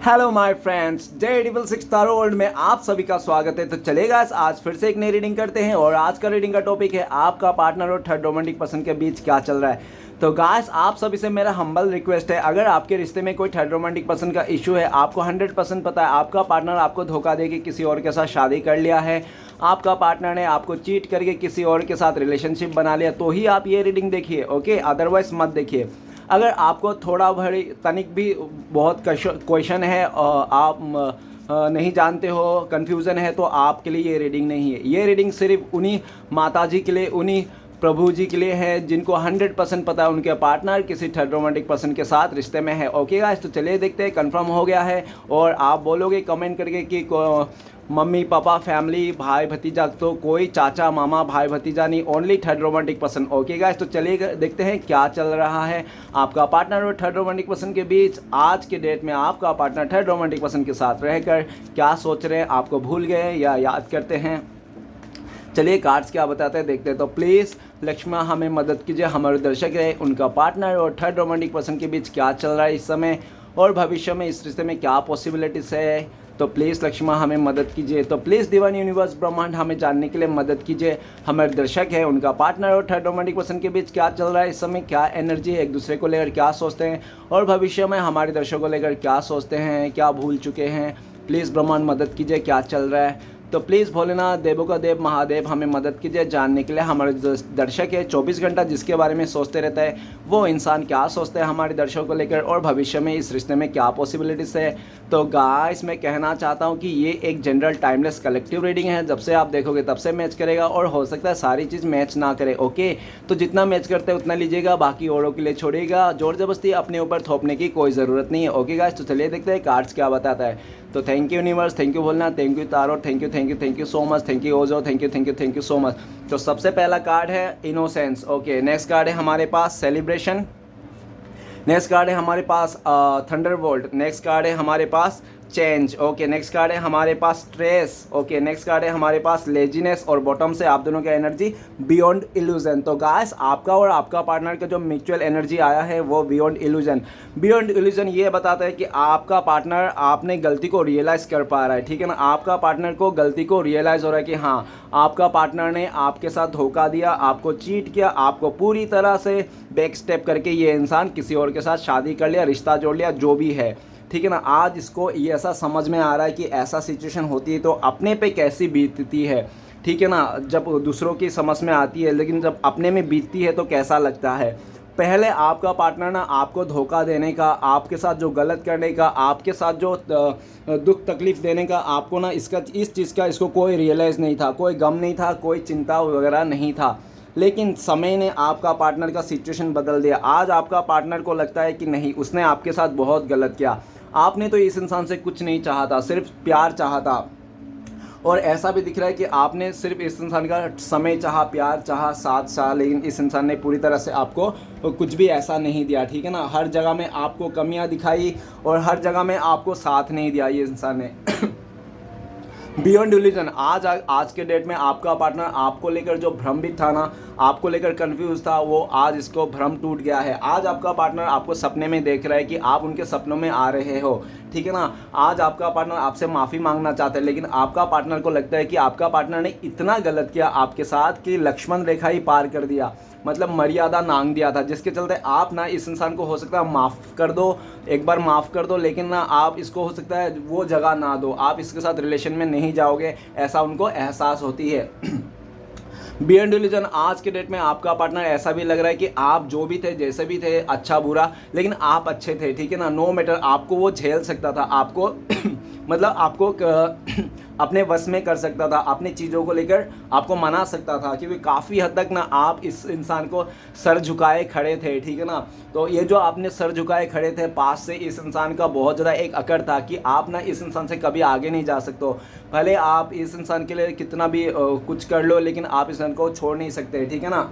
Hello my friends, Daredevil 6 taro world में आप सभी का स्वागत है। तो चलेगा आज फिर से एक नई रीडिंग करते हैं और आज का रीडिंग का टॉपिक है आपका पार्टनर और थर्ड रोमांटिक पर्सन के बीच क्या चल रहा है। तो गाइस, आप सभी से मेरा हम्बल रिक्वेस्ट है, अगर आपके रिश्ते में कोई थर्ड रोमांटिक पर्सन का इशू है, आपको 100% पता है आपका पार्टनर आपको धोखा देके किसी और के साथ शादी कर लिया है, आपका पार्टनर ने आपको चीट करके किसी और के साथ रिलेशनशिप बना लिया, तो ही आप ये रीडिंग देखिए, ओके। अदरवाइज मत देखिए। अगर आपको थोड़ा बड़ी तनिक भी बहुत क्वेश्चन है और आप नहीं जानते हो, कन्फ्यूज़न है, तो आपके लिए ये रीडिंग नहीं है। ये रीडिंग सिर्फ उन्हीं माता जी के लिए, उन्हीं प्रभु जी के लिए है जिनको 100% पता है उनके पार्टनर किसी थर्ड रोमांटिक पर्सन के साथ रिश्ते में है। ओके गाइस, तो चलिए देखते हैं, कंफर्म हो गया है। और आप बोलोगे कमेंट करके कि मम्मी पापा फैमिली भाई भतीजा, तो कोई चाचा मामा भाई भतीजा नहीं, only third romantic person. Okay guys, तो चलिए देखते हैं क्या चल रहा है आपका पार्टनर और थर्ड रोमांटिक पर्सन के बीच। आज के डेट में आपका पार्टनर थर्ड रोमांटिक पर्सन के साथ रहकर क्या सोच रहे हैं, आपको भूल गए या याद करते हैं। चलिए कार्ड्स क्या बताते हैं, देखते हैं। तो प्लीज़ लक्ष्मण हमें मदद कीजिए, हमारे दर्शक है उनका पार्टनर और थर्ड रोमांटिक पर्सन के बीच क्या चल रहा है इस समय और भविष्य में इस रिश्ते में क्या पॉसिबिलिटीज़ है। तो प्लीज़ लक्ष्मण हमें मदद कीजिए। तो प्लीज़ डिवाइन यूनिवर्स ब्रह्मांड हमें जानने के लिए मदद कीजिए, हमारे दर्शक है उनका पार्टनर और थर्ड रोमांटिक पर्सन के बीच क्या चल रहा है इस समय, क्या एनर्जी है, एक दूसरे को लेकर क्या सोचते हैं और भविष्य में हमारे दर्शकों को लेकर क्या सोचते हैं, क्या भूल चुके हैं। प्लीज़ ब्रह्मांड मदद कीजिए, क्या चल रहा है। तो प्लीज़ भोलेनाथ देवों का देव महादेव हमें मदद कीजिए जानने के लिए। हमारे दर्शक है 24 घंटा जिसके बारे में सोचते रहता है वो इंसान क्या सोचते हैं हमारे दर्शकों को लेकर और भविष्य में इस रिश्ते में क्या पॉसिबिलिटीज़ है। तो गाइस, मैं कहना चाहता हूँ कि ये एक जनरल टाइमलेस कलेक्टिव रीडिंग है, जब से आप देखोगे तब से मैच करेगा और हो सकता है सारी चीज़ मैच ना करे। ओके, तो जितना मैच करते हैं उतना लीजिएगा, बाकी औरों के लिए छोड़िएगा। जोर जबरदस्ती अपने ऊपर थोपने की कोई ज़रूरत नहीं है। ओके गाइस, तो चलिए देखते हैं कार्ड्स क्या बताता है। तो thank you universe, thank you Bholenath, thank you tarot, thank you so much, thank you ओजो, थैंक यू सो मच। तो सबसे पहला कार्ड है इनोसेंस। ओके, नेक्स्ट कार्ड है हमारे पास सेलिब्रेशन, नेक्स्ट कार्ड है हमारे पास थंडरबोल्ट, नेक्स्ट कार्ड है हमारे पास चेंज। ओके, नेक्स्ट कार्ड है हमारे पास स्ट्रेस। ओके, नेक्स्ट कार्ड है हमारे पास लेजीनेस और बॉटम से आप दोनों का एनर्जी बियॉन्ड इल्यूजन। तो गाइस, आपका और आपका पार्टनर का जो म्यूचुअल एनर्जी आया है वो बियॉन्ड इल्यूजन। बियॉन्ड इल्यूजन ये बताता है कि आपका पार्टनर आपने गलती को रियलाइज़ कर पा रहा है, ठीक है ना। आपका पार्टनर को गलती को रियलाइज़ हो रहा है कि हाँ, आपका पार्टनर ने आपके साथ धोखा दिया, आपको चीट किया, आपको पूरी तरह से बैक स्टेप करके ये इंसान किसी और के साथ शादी कर लिया, रिश्ता जोड़ लिया, जो भी है, ठीक है ना। आज इसको ये ऐसा समझ में आ रहा है कि ऐसा सिचुएशन होती है तो अपने पे कैसी बीतती है, ठीक है ना। जब दूसरों की समझ में आती है लेकिन जब अपने में बीतती है तो कैसा लगता है। पहले आपका पार्टनर ना आपको धोखा देने का, आपके साथ जो गलत करने का, आपके साथ जो दुख तकलीफ़ देने का, आपको ना इस चीज़ का इसको कोई रियलाइज़ नहीं था, कोई गम नहीं था, कोई चिंता वगैरह नहीं था। लेकिन समय ने आपका पार्टनर का सिचुएशन बदल दिया। आज आपका पार्टनर को लगता है कि नहीं, उसने आपके साथ बहुत गलत किया। आपने तो इस इंसान से कुछ नहीं चाहा था, सिर्फ प्यार चाहा था। और ऐसा भी दिख रहा है कि आपने सिर्फ इस इंसान का समय चाहा, प्यार चाहा, साथ चाहा, लेकिन इस इंसान ने पूरी तरह से आपको कुछ भी ऐसा नहीं दिया, ठीक है ना। हर जगह में आपको कमियां दिखाई और हर जगह में आपको साथ नहीं दिया ये इंसान ने। बियॉन्ड इल्यूजन, आज के डेट में आपका पार्टनर आपको लेकर जो भ्रमित था ना, आपको लेकर कंफ्यूज था, वो आज इसको भ्रम टूट गया है। आज आपका पार्टनर आपको सपने में देख रहा है कि आप उनके सपनों में आ रहे हो, ठीक है ना। आज आपका पार्टनर आपसे माफ़ी मांगना चाहता है, लेकिन आपका पार्टनर को लगता है कि आपका पार्टनर ने इतना गलत किया आपके साथ कि लक्ष्मण रेखा ही पार कर दिया, मतलब मर्यादा नांग दिया था, जिसके चलते आप ना इस इंसान को हो सकता है माफ़ कर दो, एक बार माफ़ कर दो, लेकिन ना आप इसको हो सकता है वो जगह ना दो, आप इसके साथ रिलेशन में नहीं जाओगे, ऐसा उनको एहसास होती है। बियॉन्ड इल्यूजन, आज के डेट में आपका पार्टनर ऐसा भी लग रहा है कि आप जो भी थे, जैसे भी थे, अच्छा बुरा, लेकिन आप अच्छे थे, ठीक है ना। नो मैटर, आपको वो झेल सकता था, आपको मतलब आपको अपने वश में कर सकता था, अपनी चीज़ों को लेकर आपको मना सकता था, क्योंकि काफ़ी हद तक ना आप इस इंसान को सर झुकाए खड़े थे, ठीक है ना। तो ये जो आपने सर झुकाए खड़े थे, पास से इस इंसान का बहुत ज़्यादा एक अकड़ था कि आप ना इस इंसान से कभी आगे नहीं जा सकते हो। भले आप इस इंसान के लिए कितना भी कुछ कर लो, लेकिन आप इस इंसान को छोड़ नहीं सकते, ठीक है ना।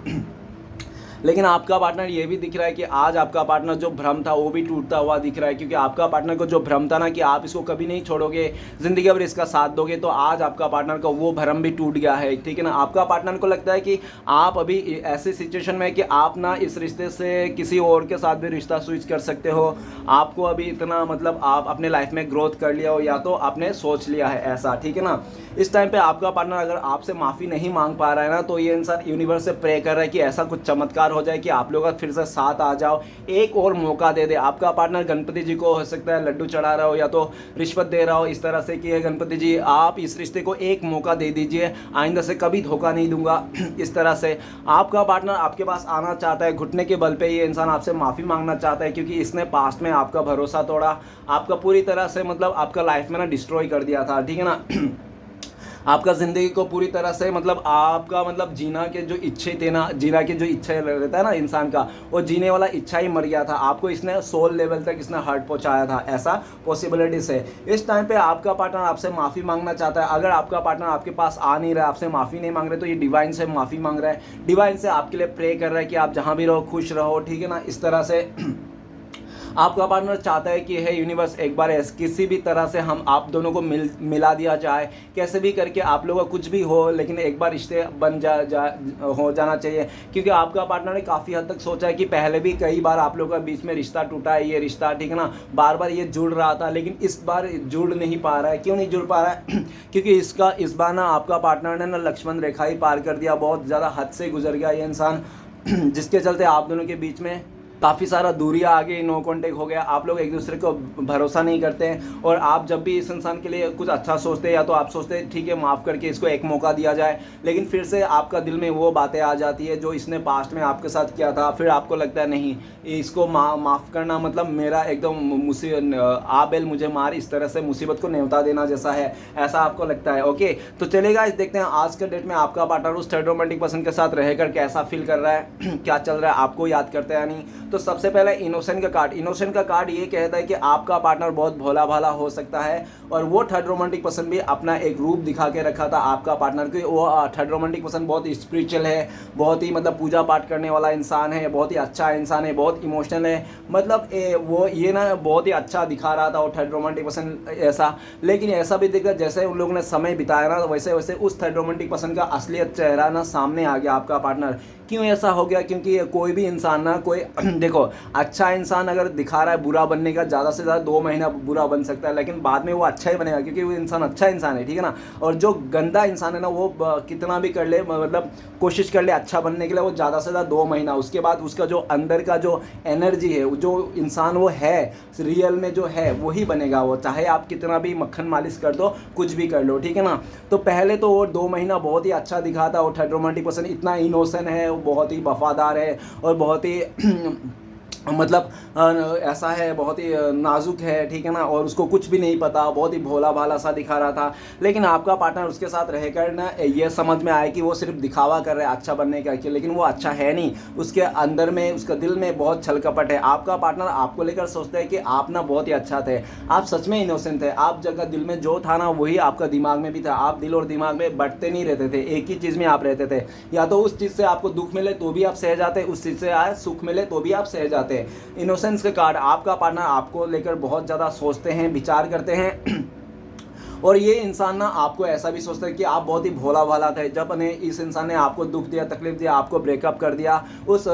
लेकिन आपका पार्टनर ये भी दिख रहा है कि आज आपका पार्टनर जो भ्रम था वो भी टूटता हुआ दिख रहा है, क्योंकि आपका पार्टनर को जो भ्रम था ना कि आप इसको कभी नहीं छोड़ोगे, ज़िंदगी भर इसका साथ दोगे, तो आज आपका पार्टनर का वो भ्रम भी टूट गया है, ठीक है ना। आपका पार्टनर को लगता है कि आप अभी ऐसी सिचुएशन में कि आप ना इस रिश्ते से किसी और के साथ भी रिश्ता स्विच कर सकते हो। आपको अभी इतना मतलब आप अपने लाइफ में ग्रोथ कर लिया हो या तो आपने सोच लिया है ऐसा, ठीक है ना। इस टाइम पे आपका पार्टनर अगर आपसे माफ़ी नहीं मांग पा रहा है ना, तो ये इंसान यूनिवर्स से प्रे कर रहा है कि ऐसा कुछ चमत्कार हो जाए कि आप लोग फिर से साथ आ जाओ, एक और मौका दे दे। आपका पार्टनर गणपति जी को हो सकता है लड्डू चढ़ा रहा हो या तो रिश्वत दे रहा हो इस तरह से कि गणपति जी आप इस रिश्ते को एक मौका दे दीजिए, आइंदा से कभी धोखा नहीं दूंगा। इस तरह से आपका पार्टनर आपके पास आना चाहता है, घुटने के बल पे ये इंसान आपसे माफ़ी मांगना चाहता है, क्योंकि इसने पास्ट में आपका भरोसा तोड़ा, आपका पूरी तरह से मतलब आपका लाइफ में ना डिस्ट्रॉय कर दिया था, ठीक है ना। आपका ज़िंदगी को पूरी तरह से मतलब आपका मतलब जीना के जो इच्छे थे ना, जीना की जो इच्छा रहता है ना इंसान का, वो जीने वाला इच्छा ही मर गया था। आपको इसने सोल लेवल तक इसने हर्ट पहुंचाया था, ऐसा पॉसिबिलिटीज है। इस टाइम पे आपका पार्टनर आपसे माफ़ी मांगना चाहता है। अगर आपका पार्टनर आपके पास आ नहीं रहा है, आपसे माफ़ी नहीं मांग रहे, तो ये डिवाइन से माफ़ी मांग रहा है, डिवाइन से आपके लिए प्रे कर रहा है कि आप जहाँ भी रहो खुश रहो, ठीक है ना। इस तरह से आपका पार्टनर चाहता है कि है यूनिवर्स एक बार किसी भी तरह से हम आप दोनों को मिला दिया जाए, कैसे भी करके आप लोगों का कुछ भी हो, लेकिन एक बार रिश्ते बन हो जाना चाहिए। क्योंकि आपका पार्टनर ने काफ़ी हद तक सोचा है कि पहले भी कई बार आप लोगों का बीच में रिश्ता टूटा है, ये रिश्ता, ठीक है ना, बार बार ये जुड़ रहा था, लेकिन इस बार जुड़ नहीं पा रहा है। क्यों नहीं जुड़ पा रहा है? क्योंकि इस बार ना आपका पार्टनर ने ना लक्ष्मण रेखा ही पार कर दिया, बहुत ज़्यादा हद से गुजर गया ये इंसान, जिसके चलते आप दोनों के बीच में काफ़ी सारा दूरियाँ आ गई, नो कॉन्टेक्ट हो गया, आप लोग एक दूसरे को भरोसा नहीं करते हैं। और आप जब भी इस इंसान के लिए कुछ अच्छा सोचते हैं या तो आप सोचते हैं ठीक है माफ़ करके इसको एक मौका दिया जाए, लेकिन फिर से आपका दिल में वो बातें आ जाती है जो इसने पास्ट में आपके साथ किया था। फिर आपको लगता है नहीं, इसको माफ़ करना मतलब मेरा एकदम आ बेल मुझे मार, इस तरह से मुसीबत को न्योता देना जैसा है, ऐसा आपको लगता है। ओके, तो चलेगा इस देखते हैं आज के डेट में आपका पार्टनर उस थर्ड रोमांटिक पर्सन के साथ रहकर कैसा फील कर रहा है, क्या चल रहा है, आपको याद करता है या नहीं। तो सबसे पहले इनोसेंट का कार्ड, इनोसेंट का कार्ड ये कहता है कि आपका पार्टनर बहुत भोला भाला हो सकता है, और वो थर्ड रोमांटिक पर्सन भी अपना एक रूप दिखा के रखा था आपका पार्टनर को। वो थर्ड रोमांटिक पर्सन बहुत स्पिरिचुअल है, बहुत ही मतलब पूजा पाठ करने वाला इंसान है, बहुत ही अच्छा इंसान है, बहुत इमोशनल है, मतलब वो ये ना बहुत ही अच्छा दिखा रहा था वो थर्ड रोमांटिक पर्सन ऐसा। लेकिन ऐसा भी दिखा जैसे उन लोगों ने समय बिताया ना, वैसे वैसे उस थर्ड रोमांटिक पर्सन का असलियत चेहरा ना सामने आ गया आपका पार्टनर। क्यों ऐसा हो गया? क्योंकि कोई भी इंसान ना कोई देखो अच्छा इंसान अगर दिखा रहा है बुरा बनने का, ज़्यादा से ज़्यादा 2 महीना बुरा बन सकता है, लेकिन बाद में वो अच्छा ही बनेगा, क्योंकि वो इंसान अच्छा इंसान है, ठीक है ना। और जो गंदा इंसान है ना, वो कितना भी कर ले, मतलब कोशिश कर ले अच्छा बनने के लिए, वो ज़्यादा से ज़्यादा 2 महीना, उसके बाद उसका जो अंदर का जो एनर्जी है, जो इंसान वो है रियल में जो है वही बनेगा वो, चाहे आप कितना भी मक्खन मालिश कर दो, कुछ भी कर लो, ठीक है ना। तो पहले तो वो 2 महीना बहुत ही अच्छा दिखा था, वो थर्ड रोमांटिक पर्सन इतना इनोसेंट है, वो बहुत ही वफादार है और बहुत ही मतलब ऐसा है, बहुत ही नाजुक है, ठीक है ना, और उसको कुछ भी नहीं पता, बहुत ही भोला भाला सा दिखा रहा था। लेकिन आपका पार्टनर उसके साथ रहकर ना ये समझ में आया कि वो सिर्फ दिखावा कर रहा है अच्छा बनने का, लेकिन वो अच्छा है नहीं, उसके अंदर में उसका दिल में बहुत छल कपट है। आपका पार्टनर आपको लेकर सोचता है कि आप ना बहुत ही अच्छा थे, आप सच में इनोसेंट थे, आप जगह दिल में जो था ना वही आपका दिमाग में भी था, आप दिल और दिमाग में बंटते नहीं रहते थे, एक ही चीज़ में आप रहते थे। या तो उस चीज़ से आपको दुख मिले तो भी आप सह जाते, उस चीज़ से सुख मिले तो भी आप सह जाते। इनोसेंस के कार्ड, आपका पार्टनर आपको लेकर बहुत ज़्यादा सोचते हैं, विचार करते हैं और ये इंसान ना आपको ऐसा भी सोचता है कि आप बहुत ही भोला भाला थे। जब इस इंसान ने आपको दुख दिया, तकलीफ दिया, आपको ब्रेकअप कर दिया, उस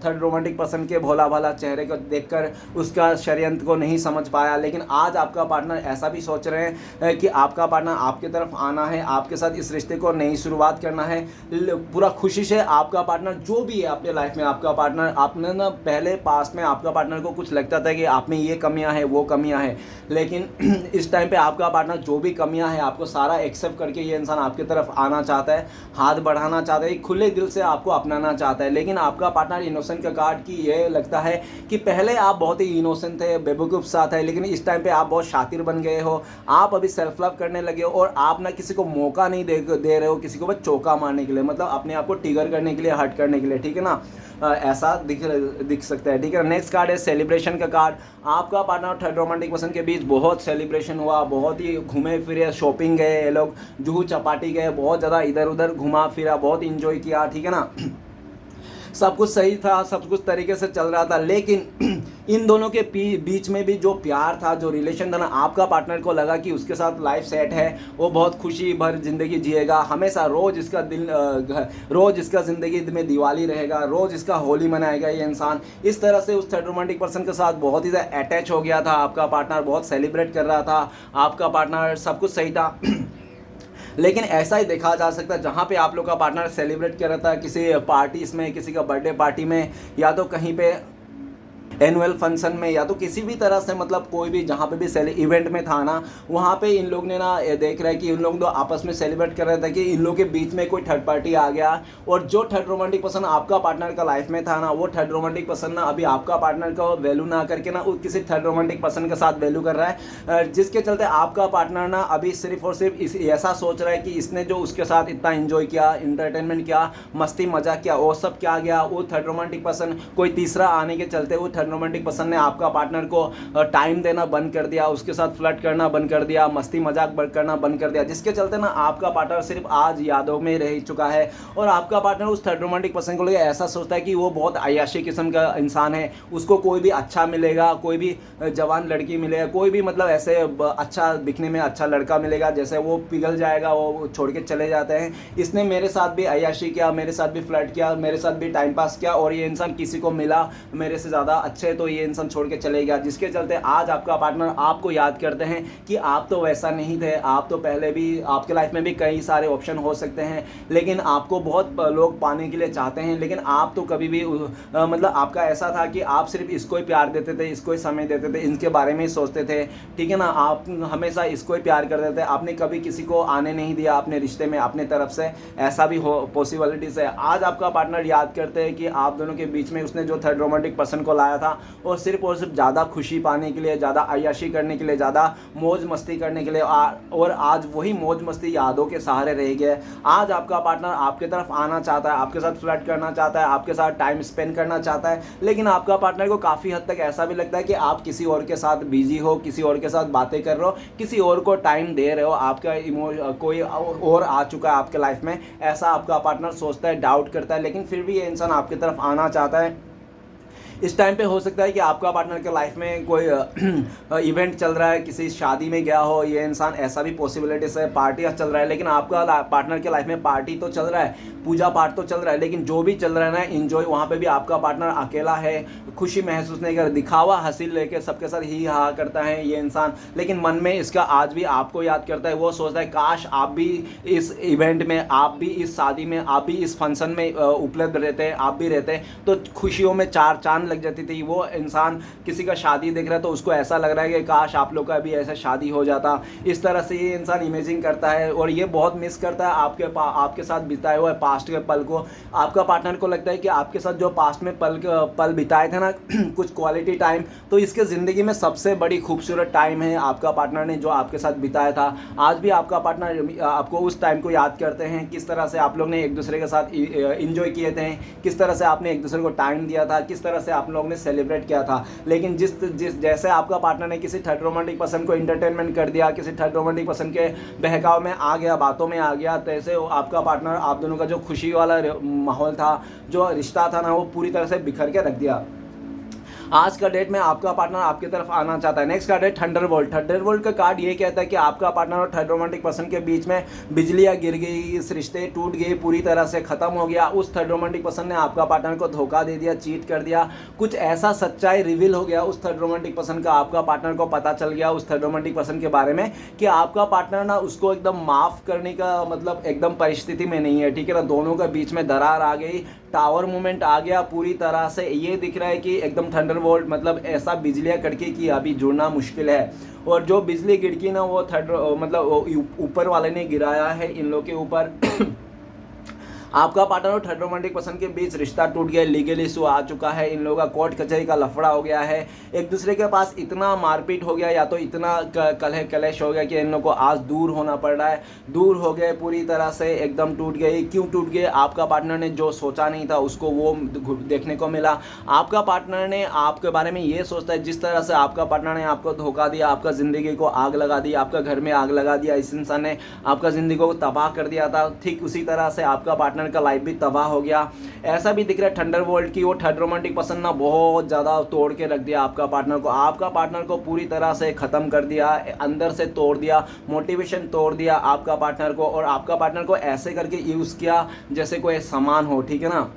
थर्ड रोमांटिक पर्सन के भोला भाला चेहरे को देखकर उसका षड्यंत्र को नहीं समझ पाया। लेकिन आज आपका पार्टनर ऐसा भी सोच रहे हैं कि आपका पार्टनर आपके तरफ आना है, आपके साथ इस रिश्ते को नई शुरुआत करना है पूरा खुशी से। आपका पार्टनर जो भी है अपने लाइफ में, आपका पार्टनर, आपने ना पहले पास्ट में आपका पार्टनर को कुछ लगता था कि आप में ये कमियां हैं वो कमियां हैं, लेकिन इस टाइम पे आपका पार्टनर जो भी कमियां हैं आपको सारा एक्सेप्ट करके ये इंसान आपकी तरफ आना चाहता है, हाथ बढ़ाना चाहता है, खुले दिल से आपको अपनाना चाहता है। लेकिन आपका पार्टनर इनोसेंट का कार्ड की ये लगता है कि पहले आप बहुत ही इनोसेंट थे, बेवकूफ़ सा थे, लेकिन इस टाइम पे आप बहुत शातिर बन गए हो, आप अभी सेल्फ लव करने लगे हो और आप ना किसी को मौका नहीं दे रहे हो, किसी को बस चौका मारने के लिए, मतलब अपने आप को ट्रिगर करने के लिए, हर्ट करने के लिए, ठीक है ना। ऐसा दिख सकता है, ठीक है। नेक्स्ट कार्ड है सेलिब्रेशन का कार्ड। आपका पार्टनर और थर्ड रोमांटिक पर्सन के बीच बहुत सेलिब्रेशन हुआ, बहुत ही घूमे फिरे, शॉपिंग गए, ये लोग जूहू चपाटी गए, बहुत ज़्यादा इधर उधर घुमा फिरा, बहुत इंजॉय किया, ठीक है ना। सब कुछ सही था, सब कुछ तरीके से चल रहा था, लेकिन इन दोनों के बीच में भी जो प्यार था, जो रिलेशन था ना, आपका पार्टनर को लगा कि उसके साथ लाइफ सेट है, वो बहुत खुशी भर ज़िंदगी जिएगा, हमेशा रोज़ इसका रोज़ इसका ज़िंदगी में दिवाली रहेगा, रोज़ इसका होली मनाएगा ये इंसान। इस तरह से उस थर्ड रोमांटिक पर्सन के साथ बहुत ही ज़्यादा अटैच हो गया था। आपका पार्टनर बहुत सेलिब्रेट कर रहा था, आपका पार्टनर सब कुछ सही था। लेकिन ऐसा ही देखा जा सकता है, जहाँ पे आप लोग का पार्टनर सेलिब्रेट कर रहा था किसी पार्टीज़ में, किसी का बर्थडे पार्टी में, या तो कहीं पे एनुअल फंक्शन में, या तो किसी भी तरह से, मतलब कोई भी जहाँ पे भी इवेंट में था ना, वहाँ पे इन लोग ने ना देख रहा है कि इन लोग तो आपस में सेलिब्रेट कर रहे थे कि इन लोग के बीच में कोई थर्ड पार्टी आ गया, और जो थर्ड रोमांटिक पर्सन आपका पार्टनर का लाइफ में था ना, वो थर्ड रोमांटिक पर्सन ना अभी आपका पार्टनर का वैल्यू ना करके ना किसी थर्ड रोमांटिक पर्सन के साथ वैल्यू कर रहा है, जिसके चलते आपका पार्टनर ना अभी सिर्फ और सिर्फ ऐसा सोच रहा है कि इसने जो उसके साथ इतना इंजॉय किया, इंटरटेनमेंट किया, मस्ती मजाक किया, वो सब क्या गया, वो थर्ड रोमांटिक पर्सन कोई तीसरा आने के चलते वो थर्ड रोमांटिक पर्सन ने आपका पार्टनर को टाइम देना बंद कर दिया, उसके साथ फ्लर्ट करना बंद कर दिया, मस्ती मजाक करना बंद कर दिया, जिसके चलते ना आपका पार्टनर सिर्फ आज यादों में रह चुका है। और आपका पार्टनर उस थर्ड रोमांटिक पर्सन को लेकर ऐसा सोचता है कि वो बहुत अय्याशी किस्म का इंसान है, उसको कोई भी अच्छा मिलेगा, कोई भी जवान लड़की मिलेगा, कोई भी मतलब ऐसे अच्छा दिखने में अच्छा लड़का मिलेगा, जैसे वो पिघल जाएगा, वो छोड़ के चले जाते हैं। इसने मेरे साथ भी अय्याशी किया, मेरे साथ भी फ्लर्ट किया, मेरे साथ भी टाइम पास किया, और ये इंसान किसी को मिला मेरे से ज़्यादा अच्छे, तो ये इंसान छोड़ के चले गया, जिसके चलते आज आपका पार्टनर आपको याद करते हैं कि आप तो वैसा नहीं थे, आप तो पहले भी, आपके लाइफ में भी कई सारे ऑप्शन हो सकते हैं, लेकिन आपको बहुत लोग पाने के लिए चाहते हैं, लेकिन आप तो कभी भी मतलब आपका ऐसा था कि आप सिर्फ इसको ही प्यार देते थे, इसको ही समय देते थे, इनके बारे में ही सोचते थे, ठीक है ना, आप हमेशा इसको ही प्यार करते थे, आपने कभी किसी को आने नहीं दिया अपने रिश्ते में अपने तरफ से, ऐसा भी हो पॉसिबिलिटीज है। आज आपका पार्टनर याद करते हैं कि आप दोनों के बीच में उसने जो थर्ड रोमांटिक पर्सन को लाया था, और सिर्फ ज़्यादा खुशी पाने के लिए, ज़्यादा अय्याशी करने के लिए, ज़्यादा मौज मस्ती करने के लिए, और आज वही मौज मस्ती यादों के सहारे रह गए। आज आपका पार्टनर आपके तरफ आना चाहता है, आपके साथ फ्लर्ट करना चाहता है, आपके साथ टाइम स्पेंड करना चाहता है, लेकिन आपका पार्टनर को काफ़ी हद तक ऐसा भी लगता है कि आप किसी और के साथ बिजी हो, किसी और के साथ बातें कर रहे हो, किसी और को टाइम दे रहे हो, आपका कोई और आ चुका है आपके लाइफ में, ऐसा आपका पार्टनर सोचता है, डाउट करता है, लेकिन फिर भी ये इंसान आपकी तरफ आना चाहता है। इस टाइम पे हो सकता है कि आपका पार्टनर के लाइफ में कोई इवेंट चल रहा है, किसी शादी में गया हो ये इंसान, ऐसा भी पॉसिबिलिटीज है, पार्टी चल रहा है, लेकिन आपका पार्टनर के लाइफ में पार्टी तो चल रहा है, पूजा पाठ तो चल रहा है, लेकिन जो भी चल रहा है ना एंजॉय, वहाँ पे भी आपका पार्टनर अकेला है, खुशी महसूस नहीं कर, दिखावा हासिल लेके सबके साथ ही हा करता है ये इंसान, लेकिन मन में इसका आज भी आपको याद करता है। वो सोचता है काश आप भी इस इवेंट में, आप भी इस शादी में, आप भी इस फंक्शन में उपलब्ध रहते, आप भी रहते तो खुशियों में चार चांद लग जाती थी। वो इंसान किसी का शादी देख रहा है तो उसको ऐसा लग रहा है कि काश आप लोग का भी ऐसा शादी हो जाता। इस तरह से ये इंसान इमेजिन करता है और ये बहुत मिस करता है आपके साथ बिताए हुए पास्ट के पल को। आपका पार्टनर को लगता है कि आपके साथ जो पास्ट में पल बिताए थे ना कुछ क्वालिटी टाइम, तो इसके ज़िंदगी में सबसे बड़ी खूबसूरत टाइम है आपका पार्टनर ने जो आपके साथ बिताया था। आज भी आपका पार्टनर आपको उस टाइम को याद करते हैं, किस तरह से आप लोग ने एक दूसरे के साथ इंजॉय किए थे, किस तरह से आपने एक दूसरे को टाइम दिया था, किस तरह से आप लोग ने सेलिब्रेट किया था। लेकिन जिस जैसे आपका पार्टनर ने किसी थर्ड रोमांटिक पर्सन को इंटरटेनमेंट कर दिया, किसी थर्ड रोमांटिक पर्सन के बहकाव में आ गया, बातों में आ गया, तैसे आपका पार्टनर आप दोनों का जो खुशी वाला माहौल था, जो रिश्ता था ना, वो पूरी तरह से बिखर के रख दिया। आज का डेट में आपका पार्टनर आपकी तरफ आना चाहता है। नेक्स्ट कार्ड है थंडरबोल्ट। थंडरबोल्ट का कार्ड ये कहता है कि आपका पार्टनर और थर्ड रोमांटिक पर्सन के बीच में बिजलियां गिर गई, इस रिश्ते टूट गए, पूरी तरह से खत्म हो गया। उस थर्ड रोमांटिक पर्सन ने आपका पार्टनर को धोखा दे दिया, चीट कर दिया, कुछ ऐसा सच्चाई रिवील हो गया उस थर्ड रोमांटिक पर्सन का, आपका पार्टनर को पता चल गया उस थर्ड रोमांटिक पर्सन के बारे में कि आपका पार्टनर ना उसको एकदम माफ़ करने का मतलब एकदम परिस्थिति में नहीं है, ठीक है ना। दोनों के बीच में दरार आ गई, टावर मूवमेंट आ गया पूरी तरह से। ये दिख रहा है कि एकदम थंडरबोल्ट मतलब ऐसा बिजलियाँ कड़की कि अभी जुड़ना मुश्किल है। और जो बिजली गिरकी ना वो मतलब ऊपर वाले ने गिराया है इन लोग के ऊपर। आपका पार्टनर और थर्ड रोमांटिक पर्सन के बीच रिश्ता टूट गया, लीगल इशू आ चुका है, इन लोगों का कोर्ट कचहरी का लफड़ा हो गया है, एक दूसरे के पास इतना मारपीट हो गया या तो इतना कलह कलेश हो गया कि इन लोगों को आज दूर होना पड़ रहा है। दूर हो गए पूरी तरह से, एकदम टूट गए। क्यों टूट गए? आपका पार्टनर ने जो सोचा नहीं था उसको वो देखने को मिला। आपका पार्टनर ने आपके बारे में ये सोचता है जिस तरह से आपका पार्टनर ने आपको धोखा दिया, आपका ज़िंदगी को आग लगा दी, आपका घर में आग लगा दिया, इस इंसान ने आपका ज़िंदगी को तबाह कर दिया था, ठीक उसी तरह से आपका पार्टनर पार्टनर का लाइफ भी तबाह हो गया। ऐसा भी दिख रहा है थंडरबोल्ट की वो थर्ड रोमांटिक पर्सन ना बहुत ज़्यादा तोड़ के रख दिया आपका पार्टनर को पूरी तरह से ख़त्म कर दिया, अंदर से तोड़ दिया, मोटिवेशन तोड़ दिया आपका पार्टनर को, और आपका पार्टनर को ऐसे करके यूज़ किया जैसे कोई सामान हो, ठीक है ना।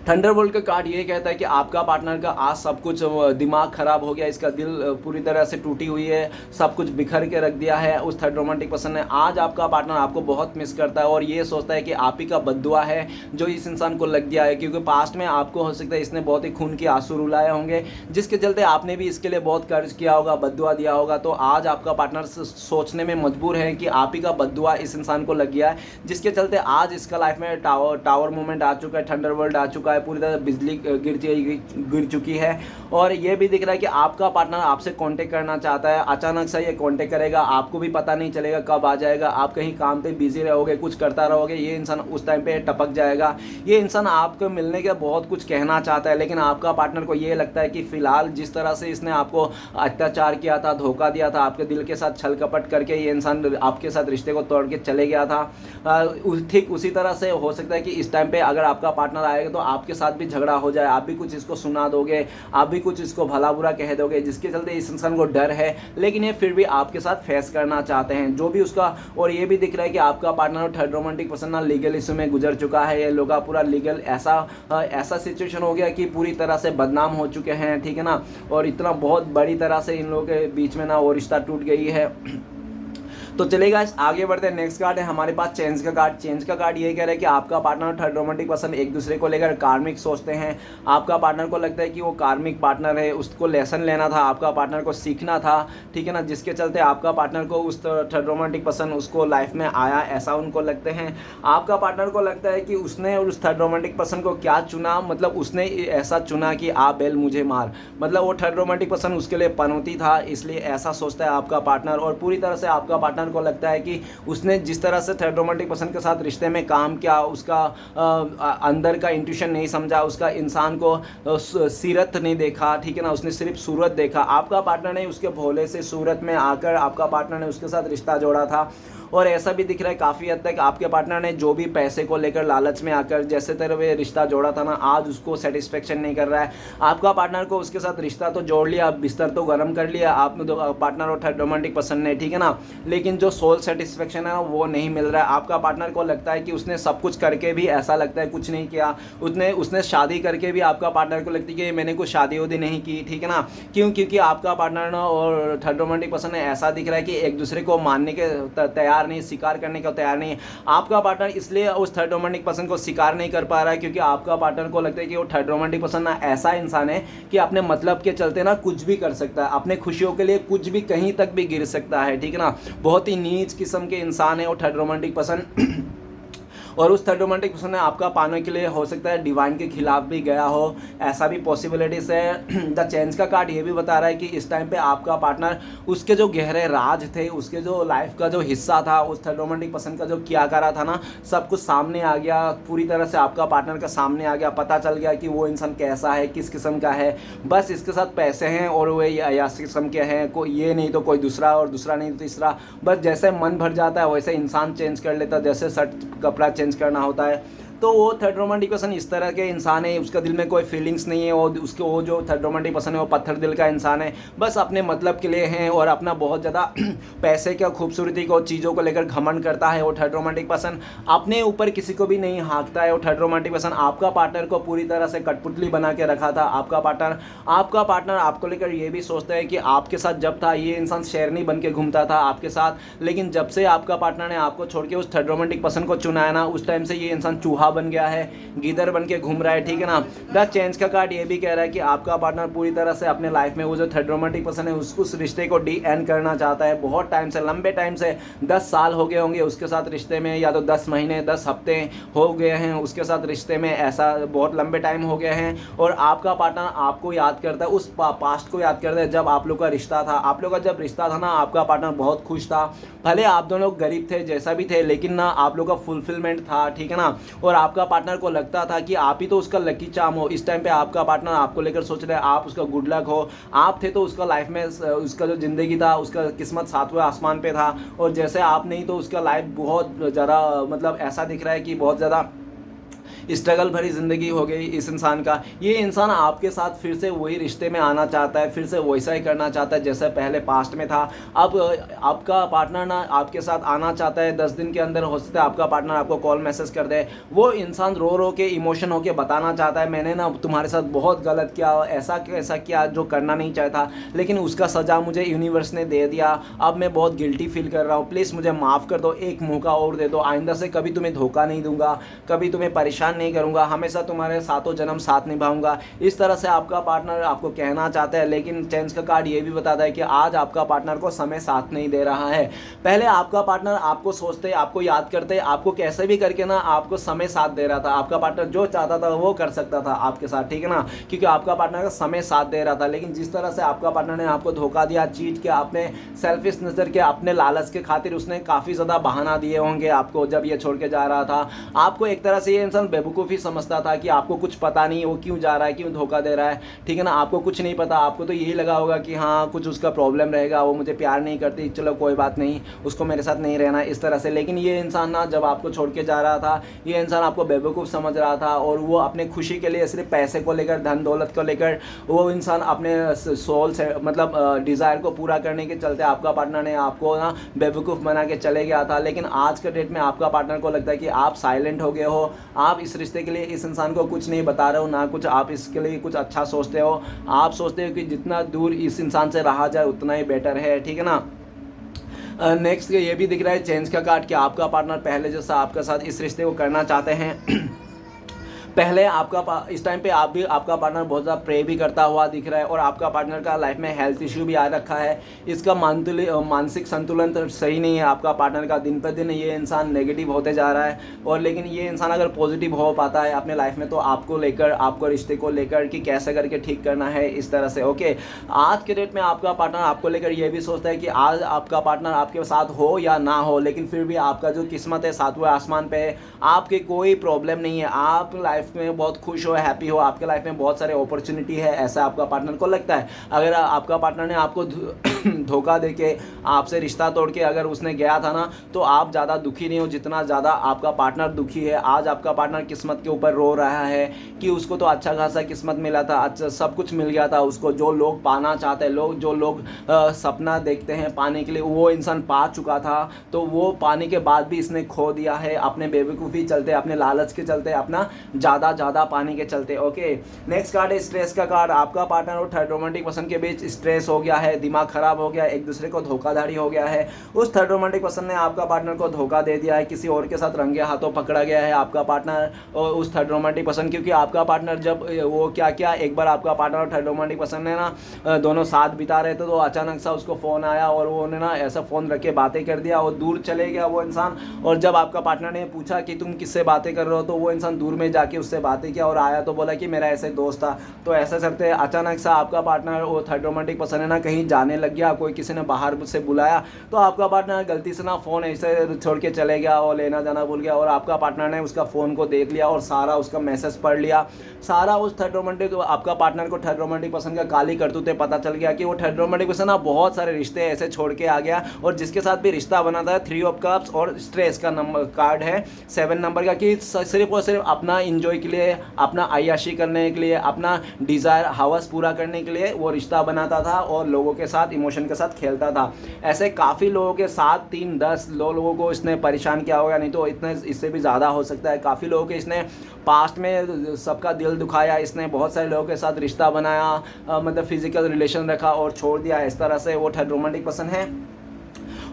थंडरबोल्ट का कार्ड ये कहता है कि आपका पार्टनर का आज सब कुछ दिमाग खराब हो गया, इसका दिल पूरी तरह से टूटी हुई है, सब कुछ बिखर के रख दिया है उस थर्ड रोमांटिक पर्सन ने। आज आपका पार्टनर आपको बहुत मिस करता है और ये सोचता है कि आप ही का बद्दुआ है जो इस इंसान को लग गया है, क्योंकि पास्ट में आपको हो सकता है इसने बहुत ही खून के आंसू रुलाए होंगे, जिसके चलते आपने भी इसके लिए बहुत कर्ज किया होगा, बद्दुआ दिया होगा। तो आज आपका पार्टनर सोचने में मजबूर है कि आप ही का बद्दुआ इस इंसान को लग गया है, जिसके चलते आज इसका लाइफ में टावर मूवमेंट आ चुका है, थंडरबोल्ट आ चुका है, पूरी तरह बिजली गिर चुकी है। और ये भी दिख रहा है कि आपका पार्टनर आपसे कांटेक्ट करना चाहता है, अचानक से ये कांटेक्ट करेगा, आपको भी पता नहीं चलेगा कब आ जाएगा, आप कहीं काम पे बिजी रहोगे, कुछ करता रहोगे, ये इंसान उस टाइम पे टपक जाएगा। ये इंसान आपको मिलने के बहुत कुछ कहना चाहता है, लेकिन आपका पार्टनर को ये लगता है कि फिलहाल जिस तरह से इसने आपको अत्याचार किया था, धोखा दिया था, आपके दिल के साथ छल कपट करके ये इंसान आपके साथ रिश्ते को तोड़ के चले गया था, ठीक उसी तरह से हो सकता है कि इस टाइम पे अगर आपका पार्टनर आएगा तो आपके साथ भी झगड़ा हो जाए, आप भी कुछ इसको सुना दोगे, आप भी कुछ इसको भला बुरा कह दोगे, जिसके चलते इस इंसान को डर है, लेकिन ये फिर भी आपके साथ फेस करना चाहते हैं जो भी उसका। और ये भी दिख रहा है कि आपका पार्टनर थर्ड रोमांटिक पर्सन ना लीगल इशू में गुजर चुका है, ये लोग का पूरा लीगल ऐसा सिचुएशन हो गया कि पूरी तरह से बदनाम हो चुके हैं, ठीक है ना। और इतना बहुत बड़ी तरह से इन लोगों के बीच में ना वो रिश्ता टूट गई है। तो चलेगा आगे बढ़ते हैं। नेक्स्ट कार्ड है हमारे पास चेंज का कार्ड। चेंज का कार्ड ये कह रहा है कि आपका पार्टनर और थर्ड रोमांटिक पर्सन एक दूसरे को लेकर कार्मिक सोचते हैं। आपका पार्टनर को लगता है कि वो कार्मिक पार्टनर है, उसको लेसन लेना था, आपका पार्टनर को सीखना था, ठीक है ना, जिसके चलते आपका पार्टनर को उस थर्ड रोमांटिक पर्सन उसको लाइफ में आया, ऐसा उनको लगते हैं। आपका पार्टनर को लगता है कि उसने उस थर्ड रोमांटिक पर्सन को क्या चुना, मतलब उसने ऐसा चुना कि आ बेल मुझे मार, मतलब वो थर्ड रोमांटिक पर्सन उसके लिए पनौती था, इसलिए ऐसा सोचता है आपका पार्टनर। और पूरी तरह से आपका पार्टनर को लगता है कि उसने जिस तरह से थर्ड रोमांटिक पर्सन के साथ रिश्ते में काम किया, उसका अंदर का इंट्यूशन नहीं समझा, उसका इंसान को सीरत नहीं देखा, ठीक है ना, उसने सिर्फ सूरत देखा। आपका पार्टनर ने उसके भोले से सूरत में आकर आपका पार्टनर ने उसके साथ रिश्ता जोड़ा था। और ऐसा भी दिख रहा है काफ़ी हद तक आपके पार्टनर ने जो भी पैसे को लेकर लालच में आकर जैसे तरह वे रिश्ता जोड़ा था ना, आज उसको सेटिस्फेक्शन नहीं कर रहा है। आपका पार्टनर को उसके साथ रिश्ता तो जोड़ लिया, बिस्तर तो गर्म कर लिया आपने, तो पार्टनर और थर्ड रोमांटिक पर्सन ने, ठीक है ना, लेकिन जो सोल सेटिस्फेक्शन है वो नहीं मिल रहा है। आपका पार्टनर को लगता है कि उसने सब कुछ करके भी ऐसा लगता है कुछ नहीं किया, उसने शादी करके भी आपका पार्टनर को लगती है कि मैंने कुछ शादी वादी नहीं की, ठीक है ना। क्योंकि आपका पार्टनर और थर्ड रोमांटिक पर्सन है ऐसा दिख रहा है कि एक दूसरे को मानने के तैयार नहीं, स्वीकार करने का तैयार नहीं है। आपका पार्टनर इसलिए उस थर्ड रोमांटिक पर्सन को स्वीकार नहीं कर पा रहा है क्योंकि आपका पार्टनर को लगता है कि वो थर्ड रोमांटिक पर्सन ना ऐसा इंसान है कि अपने मतलब के चलते ना कुछ भी कर सकता है, अपने खुशियों के लिए कुछ भी कहीं तक भी गिर सकता है, ठीक है ना। बहुत ही नीच किस्म के इंसान है वो थर्ड रोमांटिक पर्सन। और उस थर्ड रोमांटिक पर्सन ने आपका पाने के लिए हो सकता है डिवाइन के खिलाफ भी गया हो, ऐसा भी पॉसिबिलिटीज है। द चेंज का कार्ड ये भी बता रहा है कि इस टाइम पे आपका पार्टनर उसके जो गहरे राज थे, उसके जो लाइफ का जो हिस्सा था, उस थर्ड रोमांटिक पर्सन का जो किया करा था ना, सब कुछ सामने आ गया, पूरी तरह से आपका पार्टनर का सामने आ गया, पता चल गया कि वो इंसान कैसा है, किस किस्म का है। बस इसके साथ पैसे हैं और वो अयास किस्म के हैं, कोई ये नहीं तो कोई दूसरा, और दूसरा नहीं तो तीसरा। बस जैसे मन भर जाता है वैसे इंसान चेंज कर लेता है, जैसे शर्ट कपड़ा चेंज करना होता है। तो वो थर्ड रोमांटिक पर्सन इस तरह के इंसान है, उसका दिल में कोई फीलिंग्स नहीं है, और उसके वो जो थर्ड रोमांटिक पर्सन है वो पत्थर दिल का इंसान है, बस अपने मतलब के लिए हैं और अपना बहुत ज़्यादा पैसे का खूबसूरती को चीज़ों को लेकर घमंड करता है वो थर्ड रोमांटिक पर्सन। अपने ऊपर किसी को भी नहीं हाँकता है वो थर्ड रोमांटिक पर्सन। आपका पार्टनर को पूरी तरह से कठपुतली बना के रखा था आपका पार्टनर आपको लेकर ये भी सोचता है कि आपके साथ जब था ये इंसान शेरनी बन के घूमता था आपके साथ, लेकिन जब से आपका पार्टनर ने आपको छोड़ के उस थर्ड रोमांटिक पर्सन को चुना है ना, उस टाइम से ये इंसान चूहा बन गया है, गीदड़ बन के घूम रहा है, ठीक है ना। द चेंज का कार्ड ये भी कह रहा है कि आपका पार्टनर पूरी तरह से अपने लाइफ में वो जो थर्ड रोमांटिक पर्सन है उस रिश्ते को डी एंड करना चाहता है। बहुत टाइम से, लंबे टाइम से 10 साल हो गए होंगे उसके साथ रिश्ते में, या तो 10 महीने 10 हफ्ते हो गए हैं उसके साथ रिश्ते में, ऐसा बहुत लंबे टाइम हो गए हैं। और आपका पार्टनर आपको याद करता है, उस पास्ट को याद करता है जब आप लोग का रिश्ता था। आप लोग का जब रिश्ता था ना, आपका पार्टनर बहुत खुश था, भले आप दोनों गरीब थे जैसा भी थे, लेकिन ना आप लोग का फुलफिलमेंट था, ठीक है ना। और आपका पार्टनर को लगता था कि आप ही तो उसका लकी चार्म हो, इस टाइम पे आपका पार्टनर आपको लेकर सोच रहा है आप उसका गुड लक हो, आप थे तो उसका लाइफ में उसका जो ज़िंदगी था उसका किस्मत सातवें आसमान पे था, और जैसे आप नहीं तो उसका लाइफ बहुत ज़्यादा मतलब ऐसा दिख रहा है कि बहुत ज़्यादा स्ट्रगल भरी ज़िंदगी हो गई इस इंसान का। ये इंसान आपके साथ फिर से वही रिश्ते में आना चाहता है, फिर से वैसा ही करना चाहता है जैसे पहले पास्ट में था। अब आपका पार्टनर ना आपके साथ आना चाहता है, 10 दिन के अंदर हो सकता है आपका पार्टनर आपको कॉल मैसेज कर दे। वो इंसान रो रो के इमोशन होके बताना चाहता है मैंने ना तुम्हारे साथ बहुत गलत किया, ऐसा किया जो करना नहीं चाहता, लेकिन उसका सज़ा मुझे यूनिवर्स ने दे दिया। अब मैं बहुत गिल्टी फील कर रहा हूँ, प्लीज़ मुझे माफ़ कर दो, एक मौका और दे दो, आइंदा से कभी तुम्हें धोखा नहीं दूंगा, कभी तुम्हें परेशान नहीं करूंगा, हमेशा तुम्हारे सातों जन्म साथ निभाऊंगा। इस तरह से आपका पार्टनर आपको कहना चाहता है, लेकिन चेंज का कार्ड ये भी बताता है कि आज आपका पार्टनर को समय साथ नहीं दे रहा है। पहले आपका पार्टनर आपको सोचते, आपको याद करते, आपको कैसे भी करके ना आपको समय साथ दे रहा था। आपका पार्टनर जो चाहता था वो कर सकता था आपके साथ, ठीक है ना, क्योंकि आपका पार्टनर का समय साथ दे रहा था। लेकिन जिस तरह से आपका पार्टनर ने आपको धोखा दिया, चीट किया, अपने सेल्फिश नज़र के अपने लालच के खातिर उसने काफ़ी ज़्यादा बहाना दिए होंगे आपको जब ये छोड़ के जा रहा था। आपको एक तरह से ये इंसान बेवकूफ़ी समझता था कि आपको कुछ पता नहीं वो क्यों जा रहा है, क्यों धोखा दे रहा है, ठीक है ना, आपको कुछ नहीं पता। आपको तो यही लगा होगा कि हाँ कुछ उसका प्रॉब्लम रहेगा, वो मुझे प्यार नहीं करती, चलो कोई बात नहीं, उसको मेरे साथ नहीं रहना इस तरह से। लेकिन ये इंसान ना जब आपको छोड़ के जा रहा था, ये इंसान आपको बेवकूफ़ समझ रहा था, और वो अपने खुशी के लिए सिर्फ पैसे को लेकर, धन दौलत को लेकर, वो इंसान अपने सोल से मतलब डिज़ायर को पूरा करने के चलते आपका पार्टनर ने आपको ना बेवकूफ़ बना के चले गया था। लेकिन आज के डेट में आपका पार्टनर को लगता है कि आप साइलेंट हो गए हो, आप इस रिश्ते के लिए इस इंसान को कुछ नहीं बता रहे हो, ना कुछ आप इसके लिए कुछ अच्छा सोचते हो। आप सोचते हो कि जितना दूर इस इंसान से रहा जाए उतना ही बेटर है, ठीक है ना। नेक्स्ट ये भी दिख रहा है चेंज का कार्ड कि आपका पार्टनर पहले जैसा आपके साथ इस रिश्ते को करना चाहते हैं। पहले आपका इस टाइम पे आपका पार्टनर बहुत ज़्यादा प्रे भी करता हुआ दिख रहा है, और आपका पार्टनर का लाइफ में हेल्थ इशू भी आ रखा है। इसका मानसिक संतुलन तो सही नहीं है आपका पार्टनर का, दिन पर दिन ये इंसान नेगेटिव होते जा रहा है। और लेकिन ये इंसान अगर पॉजिटिव हो पाता है अपने लाइफ में तो आपको लेकर, आपको रिश्ते को लेकर कि कैसे करके ठीक करना है इस तरह से। ओके, आज के डेट में आपका पार्टनर आपको लेकर ये भी सोचता है कि आज आपका पार्टनर आपके साथ हो या ना हो, लेकिन फिर भी आपका जो किस्मत है सातवें आसमान पे है, आपके कोई प्रॉब्लम नहीं है, आप लाइफ में बहुत खुश हो, हैप्पी हो, आपके लाइफ में बहुत सारे अपॉर्चुनिटी है, ऐसा आपका पार्टनर को लगता है। अगर आपका पार्टनर ने आपको धोखा देके आपसे रिश्ता तोड़ के अगर उसने गया था ना, तो आप ज़्यादा दुखी नहीं हो जितना ज़्यादा आपका पार्टनर दुखी है। आज आपका पार्टनर किस्मत के ऊपर रो रहा है कि उसको तो अच्छा खासा किस्मत मिला था, अच्छा सब कुछ मिल गया था उसको, जो लोग पाना चाहते हैं, जो लोग सपना देखते हैं पाने के लिए, वो इंसान पा चुका था, तो वो पाने के बाद भी इसने खो दिया है अपने बेवकूफ़ी चलते, अपने लालच के चलते, अपना ज़्यादा पाने के चलते। ओके, नेक्स्ट कार्ड है स्ट्रेस का कार्ड। आपका पार्टनर और थर्ड रोमांटिक पर्सन के बीच स्ट्रेस हो गया है, दिमाग खराब हो गया, एक दूसरे को धोखाधड़ी हो गया है। उस थर्ड रोमांटिक पर्सन ने आपका पार्टनर को धोखा दे दिया है, किसी और के साथ रंगे हाथों पकड़ा गया है आपका पार्टनर और उस थर्ड रोमांटिक पर्सन। क्योंकि आपका पार्टनर जब वो क्या एक बार आपका पार्टनर और थर्ड रोमांटिक पर्सन ने ना दोनों साथ बिता रहे थे, तो अचानक सा उसको फ़ोन आया और वो ने ना ऐसा फ़ोन रख के बातें कर दिया और दूर चले गया वो इंसान। और जब आपका पार्टनर ने पूछा कि तुम किससे बातें कर रहे हो, तो वो इंसान दूर में जाके उससे बातें किया और आया तो बोला कि मेरा ऐसे दोस्त था। तो ऐसे करते अचानक सा आपका पार्टनर वो थर्ड रोमांटिक पर्सन है ना कहीं जाने लग गया, कोई किसी ने बाहर से बुलाया, तो आपका पार्टनर गलती से ना फ़ोन ऐसे छोड़ के चले गया और लेना जाना भूल गया, और आपका पार्टनर ने उसका फ़ोन को देख लिया और सारा उसका मैसेज पढ़ लिया। सारा उस थर्ड रोमांटिक आपका पार्टनर को थर्ड रोमांटिक पर्सन का काली करतूतें पता चल गया कि वो थर्ड रोमांटिक पर्सन ना बहुत सारे रिश्ते ऐसे छोड़ के आ गया, और जिसके साथ भी रिश्ता बना था 3 ऑफ कप्स और स्ट्रेस का नंबर कार्ड है 7 नंबर का, कि सिर्फ और सिर्फ अपना इंजॉय के लिए, अपना अय्याशी करने के लिए, अपना डिज़ायर हवस पूरा करने के लिए वो रिश्ता बनाता था और लोगों के साथ इमोशन के साथ खेलता था। ऐसे काफ़ी लोगों के साथ 3-10 लोगों को इसने परेशान किया होगा, नहीं तो इतने इससे भी ज़्यादा हो सकता है। काफ़ी लोगों के इसने पास्ट में सबका दिल दुखाया, इसने बहुत सारे लोगों के साथ रिश्ता बनाया, मतलब फिजिकल रिलेशन रखा और छोड़ दिया। इस तरह से वो थर्ड रोमांटिक पर्सन है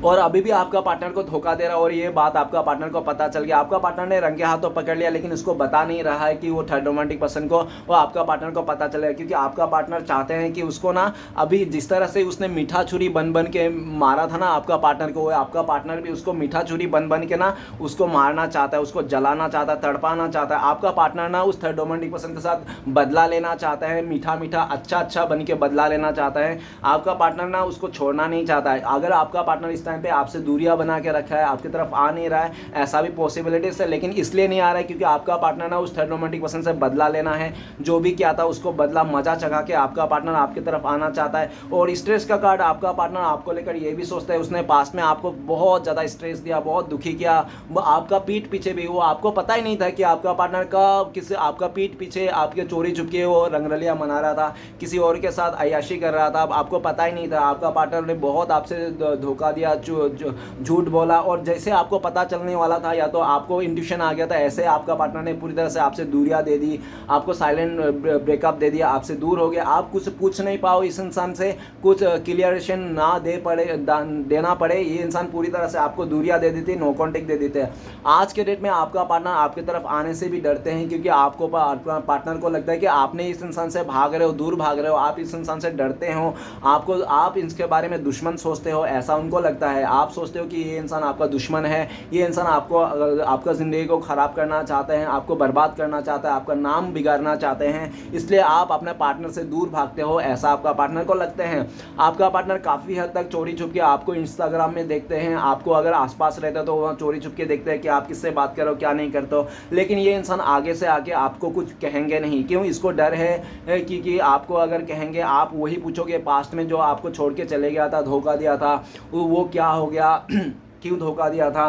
और अभी भी आपका पार्टनर को धोखा दे रहा है, और ये बात आपका पार्टनर को पता चल गया। आपका पार्टनर ने रंगे हाथों पकड़ लिया, लेकिन उसको बता नहीं रहा है कि वो थर्ड रोमांटिक पर्सन को, वो आपका पार्टनर को पता चलेगा, क्योंकि आपका पार्टनर चाहते हैं कि उसको ना अभी जिस तरह से उसने मीठा छुरी बन बन के मारा था ना आपका पार्टनर को, वो आपका पार्टनर भी उसको मीठा छुरी बन बन के ना उसको मारना चाहता है, उसको जलाना चाहता है, तड़पाना चाहता है। आपका पार्टनर ना उस थर्ड रोमांटिक पर्सन के साथ बदला लेना चाहता है, मीठा मीठा अच्छा बन के बदला लेना चाहता है। आपका पार्टनर ना उसको छोड़ना नहीं चाहता है। अगर आपका पार्टनर इस टाइम पे आपसे दूरियां बना के रखा है, आपकी तरफ आ नहीं रहा है, ऐसा भी पॉसिबिलिटीज है। लेकिन इसलिए नहीं आ रहा है क्योंकि आपका पार्टनर ना उस थर्ड रोमांटिक पर्सन से बदला लेना है, जो भी किया था उसको बदला मजा चखा के आपका पार्टनर आपकी तरफ आना चाहता है। और स्ट्रेस का कार्ड, आपका पार्टनर आपको लेकर ये भी सोचता है, उसने पास्ट में आपको बहुत ज़्यादा स्ट्रेस दिया, बहुत दुखी किया, आपका पीठ पीछे भी, वो आपको पता ही नहीं था कि आपका पार्टनर का किसी आपका पीठ पीछे आपके चोरी छुपके वो रंगरलियां मना रहा था, किसी और के साथ अय्याशी कर रहा था, आपको पता ही नहीं था। आपका पार्टनर ने बहुत आपसे धोखा दिया, झूठ बोला, और जैसे आपको पता चलने वाला था या तो आपको इंट्यूशन आ गया था, ऐसे आपका पार्टनर ने पूरी तरह से आपसे दूरियां दे दी, आपको साइलेंट ब्रेकअप दे दिया, आपसे दूर हो गया। आप कुछ पूछ नहीं पाओ इस इंसान से, कुछ क्लियरेशन ना देना पड़े, ये इंसान पूरी तरह से आपको दूरियां दे देते, नो कॉन्टेक्ट दे देते हैं। आज के डेट में आपका पार्टनर आपकी तरफ आने से भी डरते हैं क्योंकि आपको पार्टनर को लगता है कि आपने इस इंसान से भाग रहे हो, दूर भाग रहे हो, आप इस इंसान से डरते हो, आप इसके बारे में दुश्मन सोचते हो, ऐसा उनको लगता है। आप सोचते हो कि ये इंसान आपका दुश्मन है, ये इंसान आपका ज़िंदगी को ख़राब करना चाहते हैं, आपको बर्बाद करना चाहता है, आपका नाम बिगाड़ना चाहते हैं, इसलिए आप अपने पार्टनर से दूर भागते हो, ऐसा आपका पार्टनर को लगते हैं। आपका पार्टनर काफ़ी हद तक चोरी छुप के आपको इंस्टाग्राम में देखते हैं, आपको अगर आसपास रहता है तो वहाँ चोरी छुप के देखते हैं कि आप किससे बात करो, क्या नहीं करते हो। लेकिन ये इंसान आगे से आके आपको कुछ कहेंगे नहीं, क्यों? इसको डर है कि आपको अगर कहेंगे आप वही पूछोगे पास्ट में जो आपको छोड़ के चले गया था, धोखा दिया था, वो क्या हो गया क्यों धोखा दिया था,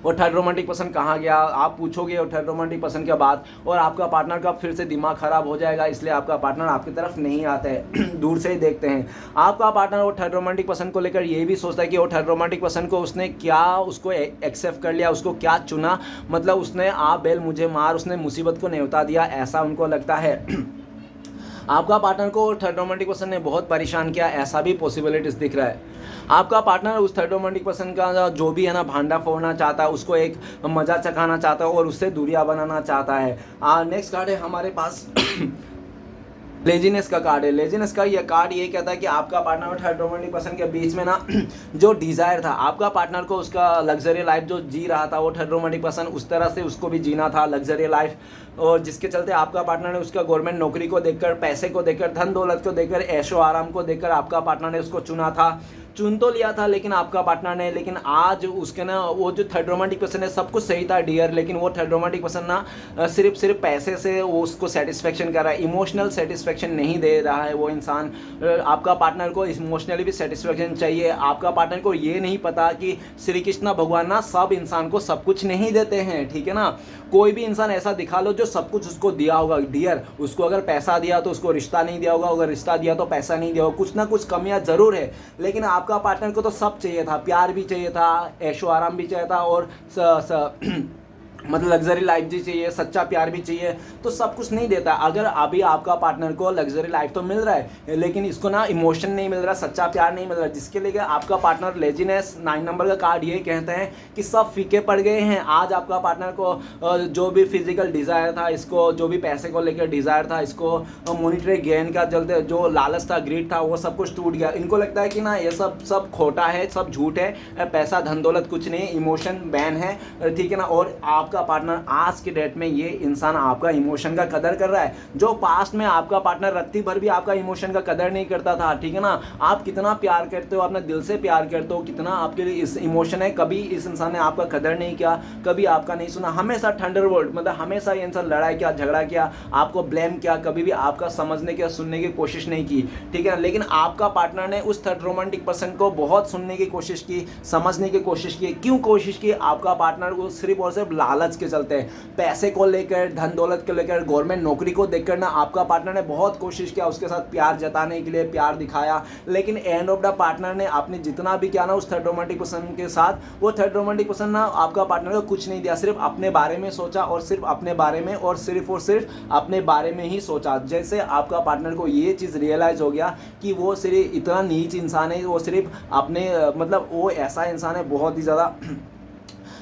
और थर्ड रोमांटिक पर्सन कहाँ गया, आप पूछोगे और थर्ड रोमांटिक पर्सन के बाद, और आपका पार्टनर का फिर से दिमाग खराब हो जाएगा। इसलिए आपका पार्टनर आपकी तरफ नहीं आता है, दूर से ही देखते हैं। आपका पार्टनर वो थर्ड रोमांटिक पर्सन को लेकर ये भी सोचता है कि वो थर्ड रोमांटिक पर्सन को उसने क्या उसको एक्सेप्ट कर लिया, उसको क्या चुना, मतलब उसने आप बेल मुझे मार, उसने मुसीबत को न्योता दिया, ऐसा उनको लगता है। आपका पार्टनर को थर्ड रोमांटिक पर्सन ने बहुत परेशान किया, ऐसा भी पॉसिबिलिटीज़ दिख रहा है। आपका पार्टनर उस थर्ड रोमांटिक पर्सन का जो भी है ना भांडा फोड़ना चाहता है, उसको एक मजा चखाना चाहता है और उससे दूरियां बनाना चाहता है। नेक्स्ट कार्ड है हमारे पास लेजीनेस का कार्ड है। लेजीनेस का ये कार्ड ये कहता है कि आपका पार्टनर और थर्ड रोमांटिक पर्सन के बीच में ना जो डिज़ायर था, आपका पार्टनर को उसका लग्जरी लाइफ जो जी रहा था, वो थर्ड रोमांटिक पर्सन उस तरह से उसको भी जीना था लग्जरी लाइफ, और जिसके चलते आपका पार्टनर ने उसका गवर्नमेंट नौकरी को देखकर, पैसे को देखकर, धन दौलत को देखकर, ऐशो आराम को देखकर आपका पार्टनर ने उसको चुना था, चुन तो लिया था लेकिन आपका पार्टनर ने, लेकिन आज उसके ना वो जो थर्ड रोमांटिक पर्सन है सब कुछ सही था डियर, लेकिन वो थर्ड रोमांटिक पर्सन ना सिर्फ पैसे से वो उसको सेटिस्फेक्शन कर रहा है, इमोशनल सेटिस्फेक्शन नहीं दे रहा है वो इंसान। आपका पार्टनर को इमोशनली भी सेटिस्फेक्शन चाहिए। आपका पार्टनर को ये नहीं पता कि श्री कृष्ण भगवान ना सब इंसान को सब कुछ नहीं देते हैं, ठीक है ना। कोई भी इंसान ऐसा दिखा लो जो सब कुछ उसको दिया होगा डियर, उसको अगर पैसा दिया तो उसको रिश्ता नहीं दिया होगा, अगर रिश्ता दिया तो पैसा नहीं दिया होगा, कुछ ना कुछ कमियां जरूर है। लेकिन आपका पार्टनर को तो सब चाहिए था, प्यार भी चाहिए था, ऐशो आराम भी चाहिए था, और मतलब लग्जरी लाइफ भी चाहिए, सच्चा प्यार भी चाहिए, तो सब कुछ नहीं देता। अगर अभी आपका पार्टनर को लग्जरी लाइफ तो मिल रहा है लेकिन इसको ना इमोशन नहीं मिल रहा, सच्चा प्यार नहीं मिल रहा, जिसके लिए आपका पार्टनर लेजीनेस 9 नंबर का कार्ड ये कहते हैं कि सब फीके पड़ गए हैं। आज आपका पार्टनर को जो भी फिजिकल डिज़ायर था, इसको जो भी पैसे को लेकर डिज़ायर था, इसको मॉनिटरी गेन का चलते जो लालच था, ग्रीड था, वो सब कुछ टूट गया। इनको लगता है कि ना ये सब खोटा है, सब झूठ है, पैसा धन दौलत कुछ नहीं, इमोशन बैन है, ठीक है ना। और आपका पार्टनर आज के डेट में ये इंसान आपका इमोशन का कदर कर रहा है, जो पास्ट में आपका पार्टनर रत्ती भर भी आपका इमोशन का कदर नहीं करता था, ठीक है ना। आप कितना प्यार करते हो, अपने दिल से प्यार करते हो, कितना आपके लिए इस इमोशन है, कभी इस इंसान ने आपका कदर नहीं किया, कभी आपका नहीं सुना, हमेशा थंडरबोल्ट, मतलब हमेशा ये इंसान लड़ाई किया, झगड़ा किया, आपको ब्लेम किया, कभी भी आपका समझने की सुनने की कोशिश नहीं की, ठीक है। लेकिन आपका पार्टनर ने उस थर्ड रोमांटिक पर्सन को बहुत सुनने की कोशिश की, समझने की कोशिश की। क्यों कोशिश की? आपका पार्टनर को सिर्फ और सिर्फ लालच के चलते हैं, पैसे को लेकर, धन दौलत को लेकर, गवर्नमेंट नौकरी को देखकर ना आपका पार्टनर ने बहुत कोशिश किया उसके साथ प्यार जताने के लिए, प्यार दिखाया, लेकिन एंड ऑफ द पार्टनर ने आपने जितना भी किया ना उस थर्ड रोमांटिक पर्सन के साथ, वो थर्ड रोमांटिक पर्सन ना आपका पार्टनर को कुछ नहीं दिया, सिर्फ अपने बारे में सोचा, और सिर्फ अपने बारे में, और सिर्फ अपने बारे में ही सोचा। जैसे आपका पार्टनर को ये चीज़ रियलाइज हो गया कि वो सिर्फ इतना नीच इंसान है, वो सिर्फ अपने मतलब वो ऐसा इंसान है बहुत ही ज़्यादा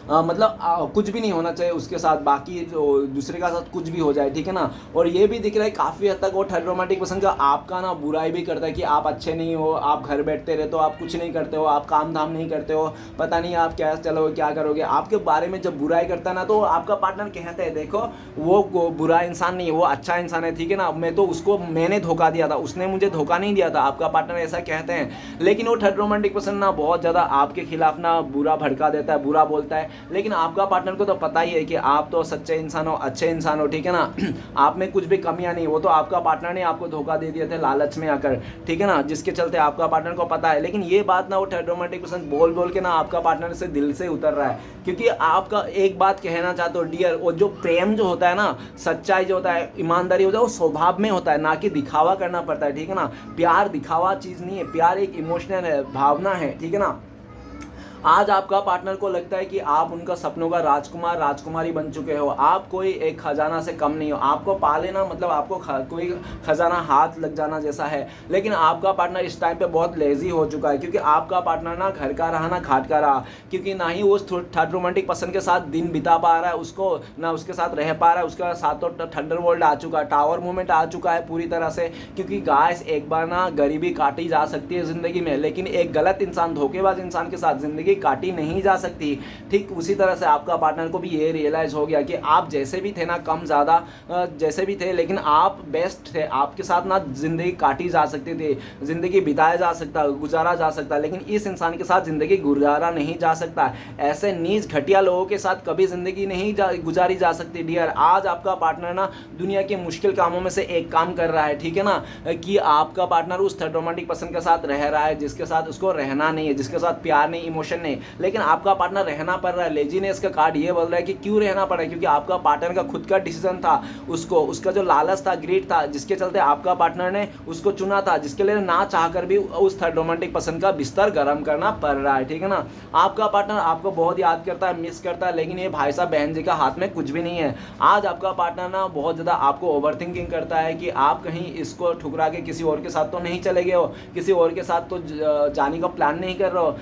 मतलब कुछ भी नहीं होना चाहिए उसके साथ, बाकी जो दूसरे का साथ कुछ भी हो जाए, ठीक है ना। और ये भी दिख रहा है काफ़ी हद तक वो थर्ड रोमांटिक पर्सन का आपका ना बुराई भी करता है कि आप अच्छे नहीं हो, आप घर बैठते रहते हो, आप कुछ नहीं करते हो, आप काम धाम नहीं करते हो, पता नहीं आप क्या चलोगे क्या करोगे, आपके बारे में जब बुराई करता है ना तो आपका पार्टनर कहता है देखो वो बुरा इंसान नहीं है, वो अच्छा इंसान है, ठीक है ना, मैं तो उसको मैंने धोखा दिया था, उसने मुझे धोखा नहीं दिया था, आपका पार्टनर ऐसा कहते हैं। लेकिन वो थर्ड रोमांटिक पर्सन ना बहुत ज़्यादा आपके खिलाफ ना बुरा भड़का देता है, बुरा बोलता है। लेकिन आपका पार्टनर को तो पता ही है कि आप तो सच्चे इंसान हो, अच्छे इंसान हो, ठीक है ना, आप में कुछ भी कमियां नहीं, वो तो आपका पार्टनर ने आपको धोखा दे दिए थे लालच में आकर, ठीक है ना, जिसके चलते आपका पार्टनर को पता है। लेकिन ये बात ना वो थर्ड रोमांटिक पर्सन बोल बोल के ना आपका पार्टनर से दिल से उतर रहा है, क्योंकि आपका एक बात कहना चाहते हो डियर, वो जो प्रेम जो होता है ना, सच्चाई जो होता है, ईमानदारी होता है, वो स्वभाव में होता है, ना कि दिखावा करना पड़ता है, ठीक है ना। प्यार दिखावा चीज़ नहीं है, प्यार एक इमोशनल है, भावना है, ठीक है ना। आज आपका पार्टनर को लगता है कि आप उनका सपनों का राजकुमार राजकुमारी बन चुके हो, आप कोई एक खजाना से कम नहीं हो, आपको पा लेना मतलब आपको कोई खजाना हाथ लग जाना जैसा है। लेकिन आपका पार्टनर इस टाइम पे बहुत लेजी हो चुका है, क्योंकि आपका पार्टनर ना घर का रहा ना घाट का रहा, क्योंकि ना ही वो थर्ड रोमांटिक पर्सन के साथ दिन बिता पा रहा है, उसको ना उसके साथ रह पा रहा है, उसके साथ तो थंडरबोल्ट आ चुका है, टावर मूवमेंट आ चुका है पूरी तरह से। क्योंकि गाइस एक बार ना गरीबी काटी जा सकती है ज़िंदगी में, लेकिन एक गलत इंसान, धोखेबाज इंसान के साथ ज़िंदगी काटी नहीं जा सकती। ठीक उसी तरह से आपका पार्टनर को भी ये रियलाइज़ हो गया कि आप जैसे भी थे ना, कम ज़्यादा जैसे भी थे, लेकिन आप बेस्ट थे, आपके साथ ना ज़िंदगी काटी जा सकती थी, ज़िंदगी बिताया जा सकता, गुजारा जा सकता, लेकिन इस इंसान के साथ ज़िंदगी गुजारा नहीं जा सकता। ऐसे नीच घटिया लोगों के साथ कभी ज़िंदगी नहीं गुजारी जा सकती डियर। आज आपका पार्टनर ना दुनिया के मुश्किल कामों में से एक काम कर रहा है, ठीक है ना, कि आपका पार्टनर उस थर्ड रोमांटिक पर्सन के साथ रह रहा है जिसके साथ उसको रहना नहीं है, जिसके साथ प्यार नहीं, इमोशन नहीं, लेकिन आपका पार्टनर रहना पड़ रहा है। लेजीनेस का कार्ड ये बोल रहा है कि क्यों रहना पड़ा है, क्योंकि आपका पार्टनर का खुद का डिसीजन था, उसका जो लालच था, ग्रीड था, जिसके चलते आपका पार्टनर ने उसको चुना था, जिसके लिए ना चाहकर भी उस थर्ड रोमांटिक पर्सन का बिस्तर गर्म करना पड़ रहा है, ठीक है ना। आपका पार्टनर आपको बहुत याद करता है, मिस करता है, लेकिन ये भाई साहब बहन जी का हाथ में कुछ भी नहीं है। आज आपका पार्टनर ना बहुत ज़्यादा आपको ओवर थिंकिंग करता है कि आप कहीं इसको ठुकरा के किसी और के साथ तो नहीं चले गए हो, किसी और के साथ तो जाने का प्लान नहीं कर रहे हो।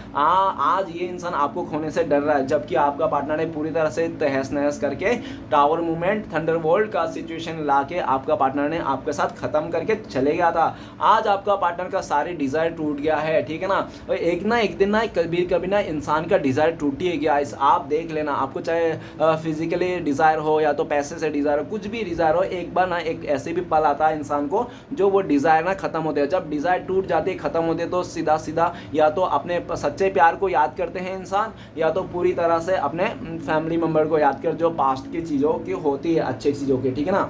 आज ये इंसान आपको खोने से डर रहा है, जबकि आपका पार्टनर ने पूरी तरह से तहस नहस करके टावर मूवमेंट थंडरबोल्ट का सिचुएशन लाके आपका पार्टनर ने आपके साथ खत्म करके चले गया था। आज आपका पार्टनर का सारी डिजायर टूट गया है, ठीक है ना। और एक दिन ना कभी ना इंसान का डिजायर टूट ही गया। इस आप देख लेना, आपको चाहे फिजिकली डिजायर हो या तो पैसे से डिजायर हो, कुछ भी डिजायर हो, एक बार ना एक ऐसे भी पल आता है इंसान को जो वो डिजायर ना खत्म होते हैं। जब डिजायर टूट जाती है, खत्म होते तो सीधा सीधा या तो अपने सच्चे प्यार को याद करते हैं इंसान, या तो पूरी तरह से अपने फैमिली मेंबर को याद कर जो पास्ट की चीज़ों की होती है, अच्छी चीज़ों की, ठीक है ना।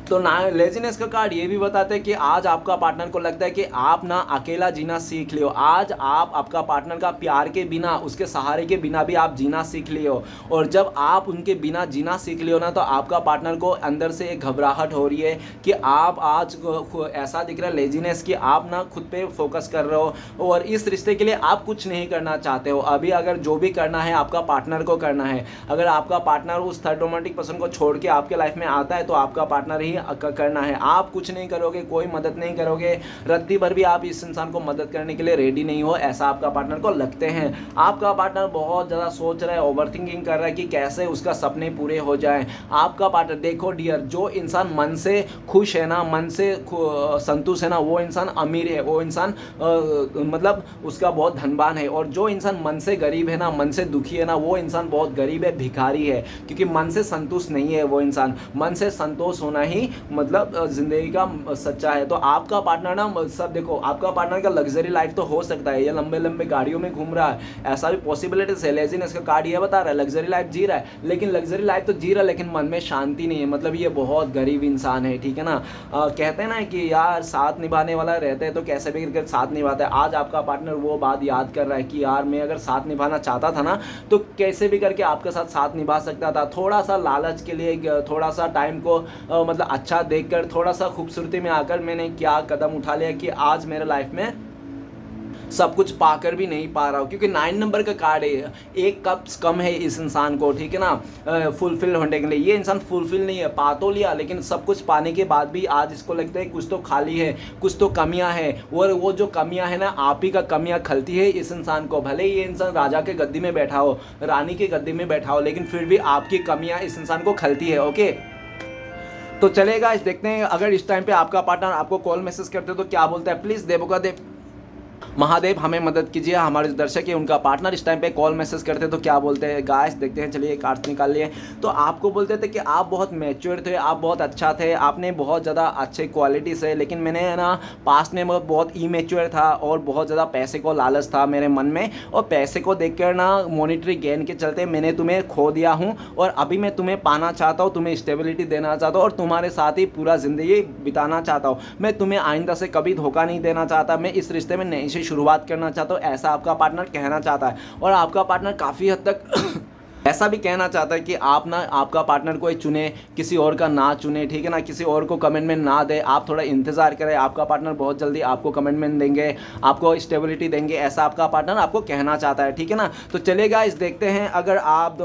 तो ना लेजीनेस का कार्ड ये भी बताते हैं कि आज आपका पार्टनर को लगता है कि आप ना अकेला जीना सीख लियो। आज आप आपका पार्टनर का प्यार के बिना, उसके सहारे के बिना भी आप जीना सीख लियो। और जब आप उनके बिना जीना सीख लियो ना, तो आपका पार्टनर को अंदर से एक घबराहट हो रही है कि आप आज ऐसा दिख रहा है लेजीनेस कि आप ना खुद पे फोकस कर रहे हो और इस रिश्ते के लिए आप कुछ नहीं करना चाहते हो। अभी अगर जो भी करना है आपका पार्टनर को करना है। अगर आपका पार्टनर उस थर्ड रोमांटिक पर्सन को छोड़ के आपके लाइफ में आता है तो आपका पार्टनर ही करना है, आप कुछ नहीं करोगे, कोई मदद नहीं करोगे, रत्ती भर भी आप इस इंसान को मदद करने के लिए रेडी नहीं हो, ऐसा आपका पार्टनर को लगते हैं। आपका पार्टनर बहुत ज़्यादा सोच रहा है, ओवरथिंकिंग कर रहा है कि कैसे उसका सपने पूरे हो जाएं। आपका पार्टनर, देखो डियर, जो इंसान मन से खुश है ना, मन से संतुष्ट है ना, वो इंसान अमीर है, वो इंसान मतलब उसका बहुत धनवान है। और जो इंसान मन से गरीब है ना, मन से दुखी है ना, वो इंसान बहुत गरीब है, भिखारी है, क्योंकि मन से संतुष्ट नहीं है वो इंसान। मन से संतोष होना ही मतलब जिंदगी का सच्चा है। तो आपका पार्टनर ना सब देखो, आपका पार्टनर का लग्जरी लाइफ तो हो सकता है, ये लंबे लंबे गाड़ियों में घूम रहा है, ऐसा भी पॉसिबिलिटीज है। लेजिनेस का कार्ड ये बता रहा है लग्जरी लाइफ जी रहा है, लेकिन लग्जरी लाइफ तो जी रहा है लेकिन मन में शांति नहीं है, मतलब ये बहुत गरीब इंसान है, ठीक है ना। कहते हैं ना कि यार साथ निभाने वाला रहता है तो कैसे भी करके साथ निभाता है। आज आपका पार्टनर वो बात याद कर रहा है कि यार मैं अगर साथ निभाना चाहता था ना तो कैसे भी करके आपके साथ निभा सकता था। थोड़ा सा लालच के लिए, थोड़ा सा टाइम को मतलब अच्छा देखकर, थोड़ा सा खूबसूरती में आकर मैंने क्या कदम उठा लिया कि आज मेरे लाइफ में सब कुछ पाकर भी नहीं पा रहा हो, क्योंकि 9 नंबर का कार्ड है, एक कप कम है इस इंसान को, ठीक है ना, फुलफिल होने के लिए। ये इंसान फुलफिल नहीं है, पा तो लिया लेकिन सब कुछ पाने के बाद भी आज इसको लगता है कुछ तो खाली है, कुछ तो कमियां हैं, और वो जो कमियां है ना आप ही का कमियां खलती है इस इंसान को। भले ही ये इंसान राजा के गद्दी में बैठा हो, रानी के गद्दी में बैठा हो, लेकिन फिर भी आपकी कमियां इस इंसान को खलती है। ओके, तो चलेगा, इस देखते हैं अगर इस टाइम पे आपका पार्टनर आपको कॉल मैसेज करते हो तो क्या बोलता है। प्लीज़ देवों का देव महादेव हमें मदद कीजिए, हमारे दर्शक है उनका पार्टनर इस टाइम पे कॉल मैसेज करते तो क्या बोलते हैं। गाइस देखते हैं, चलिए कार्ड्स निकाल लिए। तो आपको बोलते थे कि आप बहुत मैच्योर थे, आप बहुत अच्छा थे, आपने बहुत ज़्यादा अच्छे क्वालिटी से, लेकिन मैंने ना पास्ट में बहुत इमेच्योर था और बहुत ज़्यादा पैसे को लालच था मेरे मन में, और पैसे को देख कर ना मॉनिटरी गेन के चलते मैंने तुम्हें खो दिया हूँ, और अभी मैं तुम्हें पाना चाहता हूँ, तुम्हें स्टेबिलिटी देना चाहता हूँ और तुम्हारे साथ ही पूरा ज़िंदगी बिताना चाहता हूँ। मैं तुम्हें आइंदा से कभी धोखा नहीं देना चाहता, मैं इस रिश्ते में नई से शुरुआत करना चाहता हूँ, ऐसा आपका पार्टनर कहना चाहता है। और आपका पार्टनर काफ़ी हद तक ऐसा भी कहना चाहता है कि आप ना आपका पार्टनर को ही चुने, किसी और का ना चुने, ठीक है ना, किसी और को कमिटमेंट ना दे, आप थोड़ा इंतज़ार करें। आपका पार्टनर बहुत जल्दी आपको कमिटमेंट देंगे, आपको स्टेबिलिटी देंगे, ऐसा आपका पार्टनर आपको कहना चाहता है, ठीक है ना। तो चलेगा, इस देखते हैं अगर आप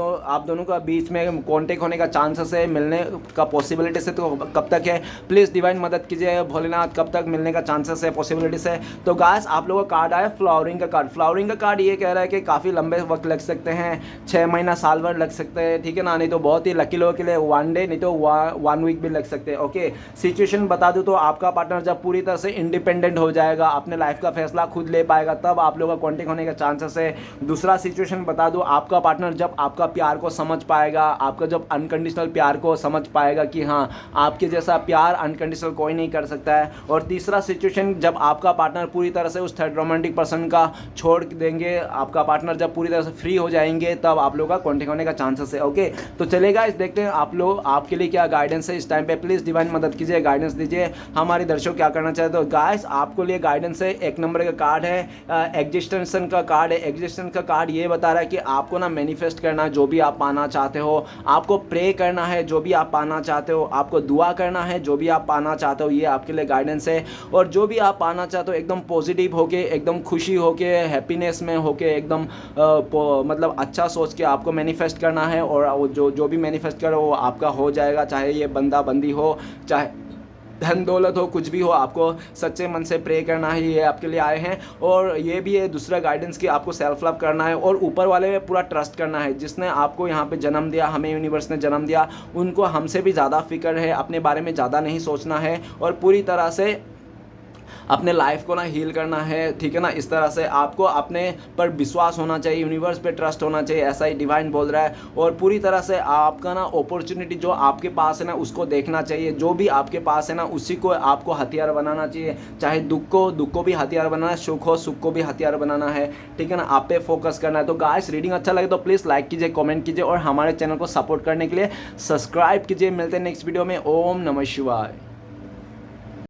दोनों का बीच में कॉन्टेक्ट होने का चांसेस है, मिलने का पॉसिबिलिटी से, तो कब तक है। प्लीज़ डिवाइन मदद कीजिए भोलेनाथ, कब तक मिलने का चांसेस है, पॉसिबिलिटी से। तो गाइस आप लोगों का कार्ड आया फ्लावरिंग का कार्ड। फ्लावरिंग का कार्ड ये कह रहा है कि काफ़ी लंबे वक्त लग सकते हैं, 6 महीना साल भर लग सकते हैं, ठीक है ना, नहीं तो बहुत ही लकी लोगों के लिए 1 डे, नहीं तो 1 वीक भी लग सकते हैं। ओके, सिचुएशन बता दूं तो आपका पार्टनर जब पूरी तरह से इंडिपेंडेंट हो जाएगा, अपने लाइफ का फैसला खुद ले पाएगा, तब आप लोगों का कॉन्टेक्ट होने का चांसेस है। दूसरा सिचुएशन बता दूं, आपका पार्टनर जब आपका प्यार को समझ पाएगा, आपका जब अनकंडीशनल प्यार को समझ पाएगा कि हाँ आपके जैसा प्यार अनकंडीशनल कोई नहीं कर सकता है। और तीसरा सिचुएशन, जब आपका पार्टनर पूरी तरह से उस थर्ड रोमांटिक पर्सन का छोड़ देंगे, आपका पार्टनर जब पूरी तरह से फ्री हो जाएंगे, तब आप लोगों का कॉन्टेक्ट होने का चांसेस है। ओके, तो चलेगा, इस देखते हैं आप लोग आपके लिए क्या गाइडेंस है इस टाइम पे। प्लीज़ डिवाइन मदद कीजिए, गाइडेंस दीजिए, हमारे दर्शक क्या करना चाहते हो। गाइस आपको लिए गाइडेंस है, 1 नंबर का कार्ड है, एग्जिस्टेंशन का कार्ड है। एग्जिस्टेंस का कार्ड ये बता रहा है कि आपको ना मैनिफेस्ट करना है जो भी आप पाना चाहते हो, आपको प्रे करना है जो भी आप पाना चाहते हो, आपको दुआ करना है जो भी आप पाना चाहते हो, ये आपके लिए गाइडेंस है। और जो भी आप पाना चाहते हो एकदम पॉजिटिव होके, एकदम खुशी होके, हैप्पीनेस में होके, एकदम मतलब अच्छा सोच के आपको मैनिफेस्ट करना है, और जो भी मैनिफेस्ट करो वो आपका हो जाएगा, चाहे ये बंदा बंदी हो, चाहे धन दौलत हो, कुछ भी हो, आपको सच्चे मन से प्रे करना है, ये आपके लिए आए हैं। और ये भी है दूसरा गाइडेंस कि आपको सेल्फ लव करना है और ऊपर वाले में पूरा ट्रस्ट करना है। जिसने आपको यहाँ पे जन्म दिया, हमें यूनिवर्स ने जन्म दिया, उनको हमसे भी ज़्यादा फिक्र है, अपने बारे में ज़्यादा नहीं सोचना है और पूरी तरह से अपने लाइफ को ना हील करना है, ठीक है ना। इस तरह से आपको अपने पर विश्वास होना चाहिए, यूनिवर्स पे ट्रस्ट होना चाहिए, ऐसा ही डिवाइन बोल रहा है। और पूरी तरह से आपका ना अपॉर्चुनिटी जो आपके पास है ना उसको देखना चाहिए, जो भी आपके पास है ना उसी को आपको हथियार बनाना चाहिए। चाहे दुख को भी हथियार बनाना है, सुख को भी हथियार बनाना है, ठीक है ना। आप पे फोकस करना है। तो गाइस रीडिंग अच्छा लगे तो प्लीज़ लाइक कीजिए, कमेंट कीजिए और हमारे चैनल को सपोर्ट करने के लिए सब्सक्राइब कीजिए। मिलते हैं नेक्स्ट वीडियो में। ओम नमः शिवाय।